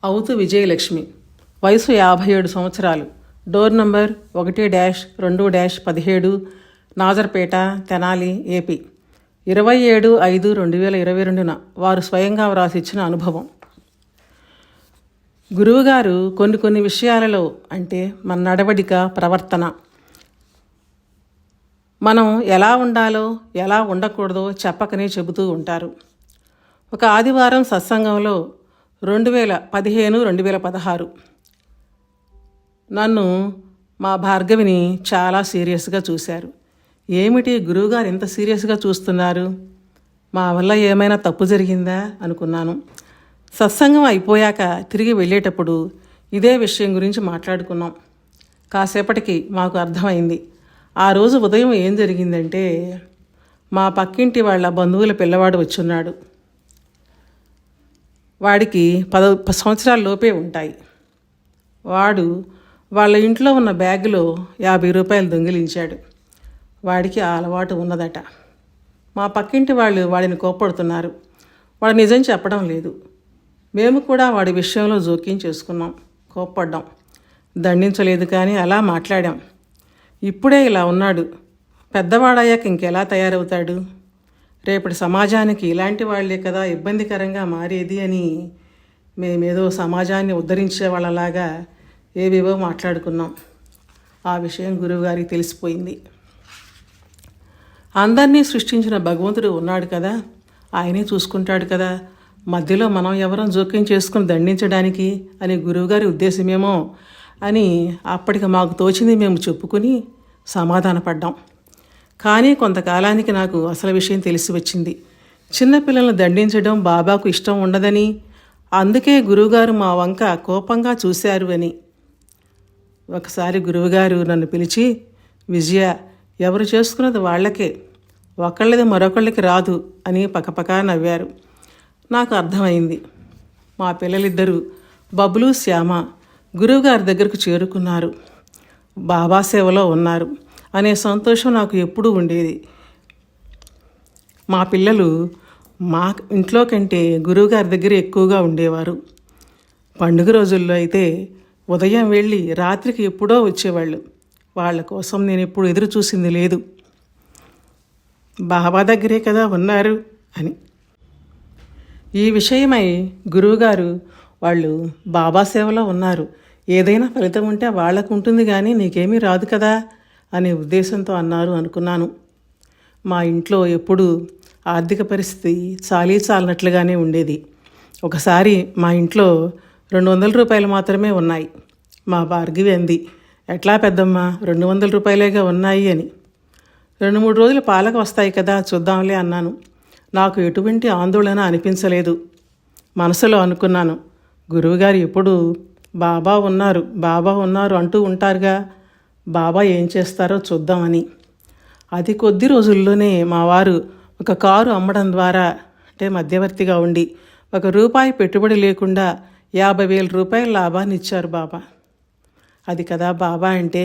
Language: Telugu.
అవుతు విజయలక్ష్మి, వయసు 57 సంవత్సరాలు, door number 1-2-17, Nazarpeta, Tenali, AP. 27/5/2022 వారు స్వయంగా వ్రాసిచ్చిన అనుభవం. గురువుగారు కొన్ని విషయాలలో, అంటే మన నడవడిక, ప్రవర్తన, మనం ఎలా ఉండాలో ఎలా ఉండకూడదో చెప్పకనే చెబుతూ ఉంటారు. ఒక ఆదివారం సత్సంగంలో 2015-2016 నన్ను మా భార్గవిని చాలా సీరియస్గా చూశారు. ఏమిటి గురువుగారు ఇంత సీరియస్గా చూస్తున్నారు? మా వల్ల ఏమైనా తప్పు జరిగిందా అనుకున్నాను. సత్సంగం అయిపోయాక తిరిగి వెళ్ళేటప్పుడు ఇదే విషయం గురించి మాట్లాడుకున్నాం. కాసేపటికి మాకు అర్థమైంది. ఆ రోజు ఉదయం ఏం జరిగిందంటే, మా పక్కింటి వాళ్ళ బంధువుల పిల్లవాడు వచ్చున్నాడు. వాడికి 10 సంవత్సరాల లోపే ఉంటాయి. వాడు వాళ్ళ ఇంట్లో ఉన్న బ్యాగులో 50 రూపాయలు దొంగిలించాడు. వాడికి ఆ అలవాటు ఉన్నదట. మా పక్కింటి వాళ్ళు వాడిని కోప్పడుతున్నారు. వాడు నిజం చెప్పడం లేదు. మేము కూడా వాడి విషయంలో జోక్యం చేసుకున్నాం, కోప్పడ్డాం. దండించలేదు, కానీ అలా మాట్లాడాం. ఇప్పుడే ఇలా ఉన్నాడు, పెద్దవాడయ్యాక ఇంకెలా తయారవుతాడు? రేపటి సమాజానికి ఇలాంటి వాళ్లే కదా ఇబ్బందికరంగా మారేది అని మేమేదో సమాజాన్ని ఉద్ధరించే వాళ్ళలాగా ఏవేవో మాట్లాడుకున్నాం. ఆ విషయం గురువుగారికి తెలిసిపోయింది. అందరినీ సృష్టించిన భగవంతుడు ఉన్నాడు కదా, ఆయనే చూసుకుంటాడు కదా, మధ్యలో మనం ఎవరం జోక్యం చేసుకుని దండించడానికి అని గురువుగారి ఉద్దేశమేమో అని అప్పటికి మాకు తోచింది మేము చెప్పుకుని సమాధానపడ్డాం. కానీ కొంతకాలానికి నాకు అసలు విషయం తెలిసి వచ్చింది. చిన్నపిల్లలను దండించడం బాబాకు ఇష్టం ఉండదని, అందుకే గురువుగారు మా వంక కోపంగా చూశారు అని. ఒకసారి గురువుగారు నన్ను పిలిచి, విజయ, ఎవరు చేసుకున్నది వాళ్ళకే, ఒకళ్ళది మరొకళ్ళకి రాదు అని పకపకా నవ్వారు. నాకు అర్థమైంది. మా పిల్లలిద్దరూ బబ్లు, శ్యామ గురువుగారి దగ్గరకు చేరుకున్నారు, బాబా సేవలో ఉన్నారు అనే సంతోషం నాకు ఎప్పుడూ ఉండేది. మా పిల్లలు మా ఇంట్లో కంటే గురువుగారి దగ్గర ఎక్కువగా ఉండేవారు. పండుగ రోజుల్లో అయితే ఉదయం వెళ్ళి రాత్రికి ఎప్పుడో వచ్చేవాళ్ళు. వాళ్ళ కోసం నేను ఎప్పుడు ఎదురు చూసింది లేదు. బాబా దగ్గరే కదా ఉన్నారు అని. ఈ విషయమై గురువుగారు వాళ్ళు బాబా సేవలో ఉన్నారు, ఏదైనా ఫలితం ఉంటే వాళ్ళకు ఉంటుంది కానీ నీకేమీ రాదు కదా అనే ఉద్దేశంతో అన్నారు అనుకున్నాను. మా ఇంట్లో ఎప్పుడూ ఆర్థిక పరిస్థితి చాలినట్లుగానే ఉండేది. ఒకసారి మా ఇంట్లో 200 రూపాయలు మాత్రమే ఉన్నాయి. మా భార్గవి అంది, ఎట్లా పెద్దమ్మ, 200 రూపాయలేగా ఉన్నాయి అని. 2-3 రోజులు పాలకు వస్తాయి కదా, చూద్దాంలే అన్నాను. నాకు ఎటువంటి ఆందోళన అనిపించలేదు. మనసులో అనుకున్నాను, గురువుగారు ఎప్పుడు బాబా ఉన్నారు అంటూ ఉంటారుగా, బాబా ఏం చేస్తారో చూద్దామని. అది కొద్ది రోజుల్లోనే మా వారు ఒక కారు అమ్మడం ద్వారా, అంటే మధ్యవర్తిగా ఉండి, ₹1 పెట్టుబడి లేకుండా 50,000 రూపాయల లాభాన్ని ఇచ్చారు బాబా. అది కదా బాబా అంటే.